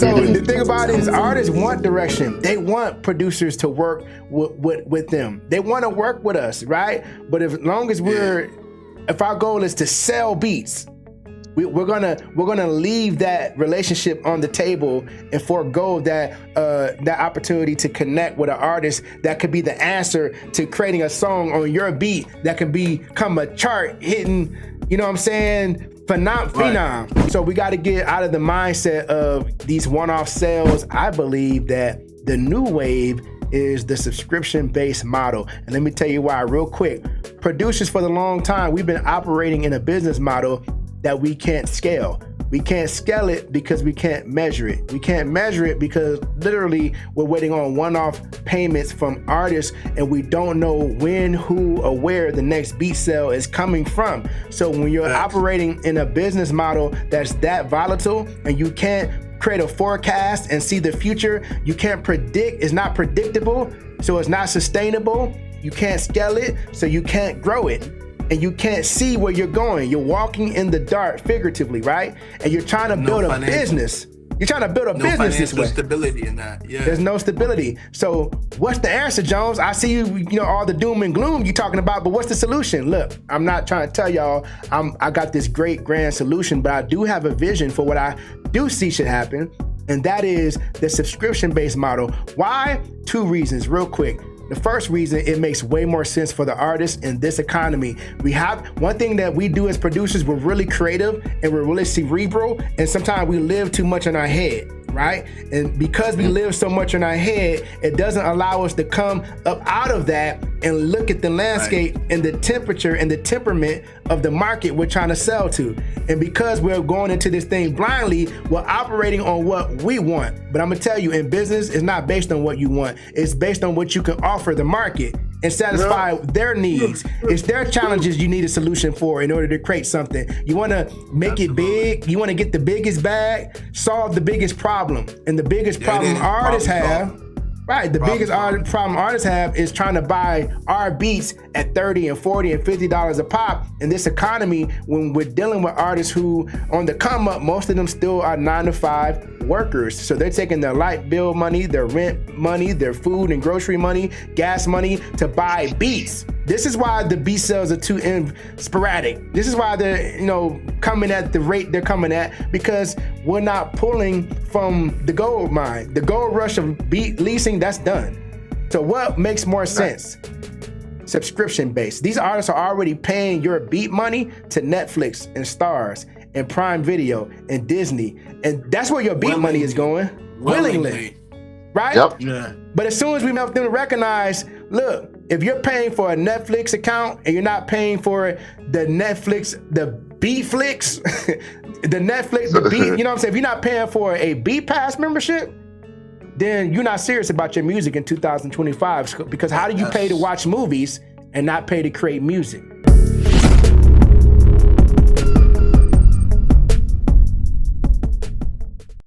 So the thing about it is artists want direction. They want producers to work with them. They want to work with us, right? But as long as if our goal is to sell beats, we're gonna leave that relationship on the table and forego that opportunity to connect with an artist that could be the answer to creating a song on your beat that can become a chart hitting, you know what I'm saying, phenom. Right. So we got to get out of the mindset of these one-off sales. I believe that the new wave is the subscription-based model. And let me tell you why real quick. Producers for the long time, we've been operating in a business model that we can't scale. We can't scale it because we can't measure it. We can't measure it because literally we're waiting on one-off payments from artists and we don't know when, who, or where the next beat sale is coming from. So when you're operating in a business model that's that volatile and you can't create a forecast and see the future, you can't predict, it's not predictable, so it's not sustainable, you can't scale it, so you can't grow it. And you can't see where you're going. You're walking in the dark, figuratively, right? And you're trying to build a business. You're trying to build a business this way. No stability in that. Yeah. There's no stability. So what's the answer, Jones? I see you know, all the doom and gloom you're talking about, but what's the solution? Look, I'm not trying to tell y'all I got this great grand solution, but I do have a vision for what I do see should happen, and that is the subscription-based model. Why? 2 reasons, real quick. The first reason, it makes way more sense for the artists in this economy. We have one thing that we do as producers, we're really creative and we're really cerebral, and sometimes we live too much in our head, right? And because we live so much in our head, it doesn't allow us to come up out of that and look at the landscape and the temperature and the temperament of the market we're trying to sell to. And because we're going into this thing blindly, we're operating on what we want. But I'm gonna tell you, in business, it's not based on what you want. It's based on what you can offer the market and satisfy their needs. It's their challenges you need a solution for in order to create something. You wanna make it big, you wanna get the biggest bag, solve the biggest problem. And the biggest problem artists have, right, the biggest problem artists have is trying to buy our beats at $30 and $40 and $50 a pop. In this economy, when we're dealing with artists who on the come up, most of them still are 9-to-5 workers. So they're taking their light bill money, their rent money, their food and grocery money, gas money to buy beats. This is why the beat sales are too sporadic. This is why they're, you know, coming at the rate they're coming at, because we're not pulling from the gold mine. The gold rush of beat leasing, that's done. So what makes more sense? Subscription based. These artists are already paying your beat money to Netflix and Stars and Prime Video and Disney, and that's where your beat money is going. Willingly. Right? Yep. Yeah. But as soon as we help them to recognize, look, if you're paying for a Netflix account and you're not paying for the Netflix, the Beatflix, the Netflix, the beat, you know what I'm saying? If you're not paying for a Beat Pass membership, then you're not serious about your music in 2025. Because how do you pay to watch movies and not pay to create music?